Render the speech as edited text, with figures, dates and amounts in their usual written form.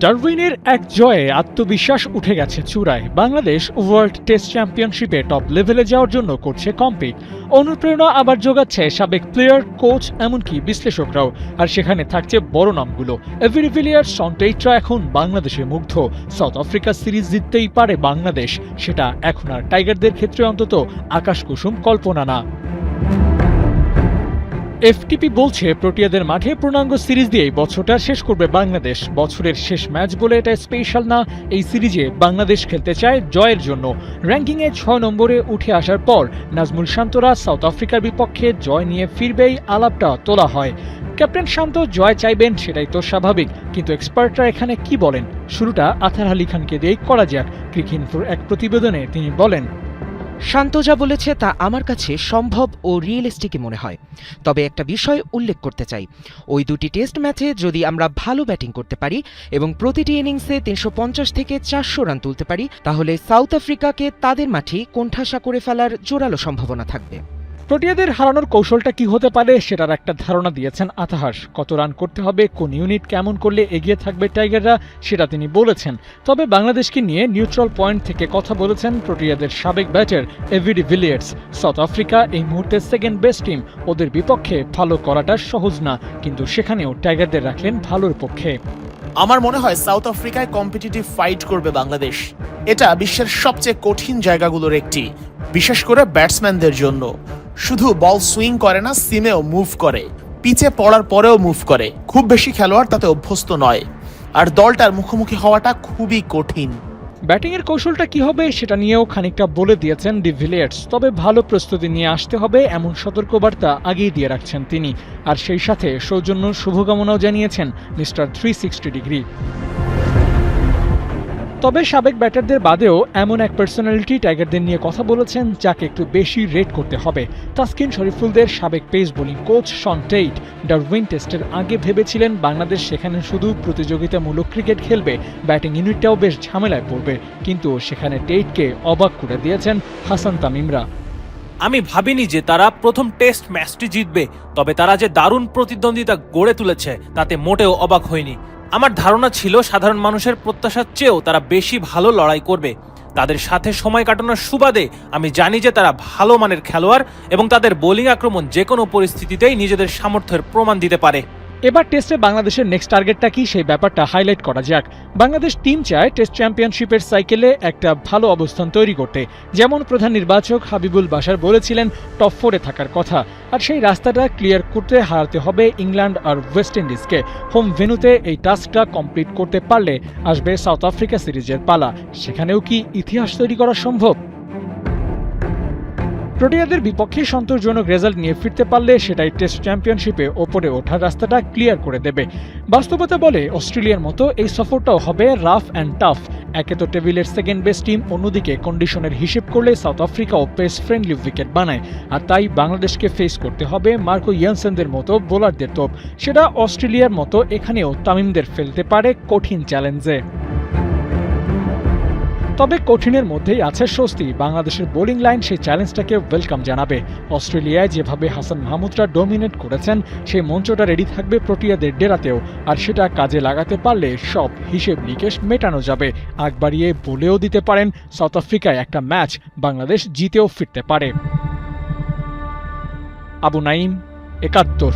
ডারউইনের এক জয়ে আত্মবিশ্বাস উঠে গেছে চূড়ায়। বাংলাদেশ ওয়ার্ল্ড টেস্ট চ্যাম্পিয়নশিপে টপ লেভেলে যাওয়ার জন্য করছে কম্পিট। অনুপ্রেরণা আবার যোগাচ্ছে সাবেক প্লেয়ার, কোচ, এমনকি বিশ্লেষকরাও। আর সেখানে থাকছে বড় নামগুলো। এভি ডিভিলিয়ার্স, শন টেইটরা এখন বাংলাদেশে মুগ্ধ। সাউথ আফ্রিকা সিরিজ জিততেই পারে বাংলাদেশ, সেটা এখন আর টাইগারদের ক্ষেত্রে অন্তত আকাশকুসুম কল্পনা না। এফটিপি বলছে প্রোটিয়াদের মাঠে পূর্ণাঙ্গ সিরিজ দিয়েই বছরটা শেষ করবে বাংলাদেশ। বছরের শেষ ম্যাচ বলে এটা স্পেশাল না, এই সিরিজে বাংলাদেশ খেলতে চায় জয়ের জন্য। র্যাঙ্কিংয়ে ৬ নম্বরে উঠে আসার পর নাজমুল শান্তরা সাউথ আফ্রিকার বিপক্ষে জয় নিয়ে ফিরবেই আলাপটা তোলা হয়। ক্যাপ্টেন শান্ত জয় চাইবেন, সেটাই তো স্বাভাবিক, কিন্তু এক্সপার্টরা এখানে কি বলেন? শুরুটা আথার আলী খানকে দিয়েই করা যাক। ক্রিকইনফোর এক প্রতিবেদনে তিনি বলেন, শান্ত যা বলেছে তা আমার কাছে সম্ভব ও রিয়েলিস্টিকই মনে হয়। তবে একটা বিষয় উল্লেখ করতে চাই, ওই দুটি টেস্ট ম্যাচে যদি আমরা ভালো ব্যাটিং করতে পারি এবং প্রতিটি ইনিংসে ৩৫০ থেকে ৪০০ রান তুলতে পারি, তাহলে সাউথ আফ্রিকাকে তাদের মাঠেই কোণঠাসা করে ফেলার জোরালো সম্ভাবনা থাকবে। প্রোটিয়াদের হারানোর কৌশলটা কি হতে পারে সেটার একটা ধারণা দিয়েছেন আতাহার। কত রান করতে হবে, কোন ইউনিট কেমন করলে এগিয়ে থাকবে টাইগাররা, সেটা তিনি বলেছেন। তবে বাংলাদেশকে নিয়ে নিউট্রাল পয়েন্ট থেকে কথা বলেছেন প্রোটিয়াদের সাবেক batter AB de Villiers. South Africa এই মুহূর্তে সেকেন্ড বেস্ট টিম, ওদের বিপক্ষে ভালো করাটা সহজ না, কিন্তু সেখানেও টাইগারদের রাখলেন ভালোর পক্ষে। আমার মনে হয় সাউথ আফ্রিকায় কম্পিটিটিভ ফাইট করবে বাংলাদেশ। এটা বিশ্বের সবচেয়ে কঠিন জায়গাগুলোর একটি, বিশেষ করে ব্যাটসম্যানদের জন্য। শুধু বল সুইং করে না, সিমেও মুভ করে, পিচে পড়ার পরেও মুভ করে। খুব বেশি খেলোয়াড় তাতে অভ্যস্ত নয়, আর দলটার মুখোমুখি হওয়াটা খুবই কঠিন। ব্যাটিংয়ের কৌশলটা কি হবে সেটা নিয়েও খানিকটা বলে দিয়েছেন ডিভিলিয়ার্স। তবে ভালো প্রস্তুতি নিয়ে আসতে হবে এমন সতর্কবার্তা আগেই দিয়ে রাখছেন তিনি। আর সেই সাথে সৌজন্য শুভকামনাও জানিয়েছেন মিস্টার 360 ডিগ্রি। তবে সাবেক ব্যাটারদের বাদেও এমন এক পার্সোনালিটি টাইগারদের নিয়ে কথা বলেছেন যাকে একটু বেশি রেট করতে হবে। তাসকিন শরীফুলদের সাবেক pace bowling coach Shaun Tait Darwin টেস্টের আগে ভেবেছিলেন বাংলাদেশ সেখানে শুধু প্রতিযোগিতামূলক ক্রিকেট খেলবে, ব্যাটিং ইউনিটটাও বেশ ঝামেলায় পড়বে। কিন্তু সেখানে টেইটকে অবাক করে দিয়েছেন হাসান তামিমরা। আমি ভাবিনি যে তারা প্রথম টেস্ট ম্যাচটি জিতবে, তবে তারা যে দারুণ প্রতিদ্বন্দ্বিতা গড়ে তুলেছে তাতে মোটেও অবাক হয়নি। আমার ধারণা ছিল সাধারণ মানুষের প্রত্যাশার চেয়েও তারা বেশি ভালো লড়াই করবে। তাদের সাথে সময় কাটানোর সুবাদে আমি জানি যে তারা ভালো মানের খেলোয়াড় এবং তাদের বোলিং আক্রমণ যে কোনো পরিস্থিতিতেই নিজেদের সামর্থ্যের প্রমাণ দিতে পারে। এবার টেস্টে বাংলাদেশের নেক্সট টার্গেটটা কি সেই ব্যাপারটা হাইলাইট করা যাক। বাংলাদেশ টিম চায় টেস্ট চ্যাম্পিয়নশিপের সাইকেলে একটা ভালো অবস্থান তৈরি করতে। যেমন প্রধান নির্বাচক হাবিবুল বাশার বলেছিলেন, টপ 4-এ থাকার কথা। আর সেই রাস্তাটা ক্লিয়ার করতে হারাতে হবে ইংল্যান্ড আর ওয়েস্ট ইন্ডিজকে। হোম ভেন্যুতে এই টাস্কটা কমপ্লিট করতে পারলে আসবে সাউথ আফ্রিকা সিরিজের পালা। সেখানেও কি ইতিহাস তৈরি করা সম্ভব? প্রোটিয়াদের বিপক্ষে সন্তোষজনক রেজাল্ট নিয়ে ফিরতে পারলে সেটাই টেস্ট চ্যাম্পিয়নশিপে ওপরে ওঠার রাস্তাটা ক্লিয়ার করে দেবে। বাস্তবতা বলে অস্ট্রেলিয়ার মতো এই সফরটাও হবে রাফ অ্যান্ড টাফ। একে তো টেবিলের সেকেন্ড বেস্ট টিম, অন্যদিকে কন্ডিশনের হিসেব করলে সাউথ আফ্রিকাও পেস ফ্রেন্ডলি উইকেট বানায়। আর তাই বাংলাদেশকে ফেস করতে হবে মার্কো ইয়ানসেনদের মতো বোলারদের তোপ। সেটা অস্ট্রেলিয়ার মতো এখানেও তামিমদের ফেলতে পারে কঠিন চ্যালেঞ্জে। তবে কঠিনের মধ্যেই আছে স্বস্তি। বাংলাদেশের বোলিং লাইন সেই চ্যালেঞ্জটাকে ওয়েলকাম জানাবে। অস্ট্রেলিয়ায় যেভাবে হাসান মাহমুদরা ডমিনেট করেছেন, সেই মঞ্চটা রেডি থাকবে প্রোটিয়াদের ডেরাতেও। আর সেটা কাজে লাগাতে পারলে সব হিসেব নিকেশ মেটানো যাবে। আগ বাড়িয়ে বলেও দিতে পারেন সাউথ আফ্রিকায় একটা ম্যাচ বাংলাদেশ জিতেও ফিরতে পারে। আবু নাইম, ৭১।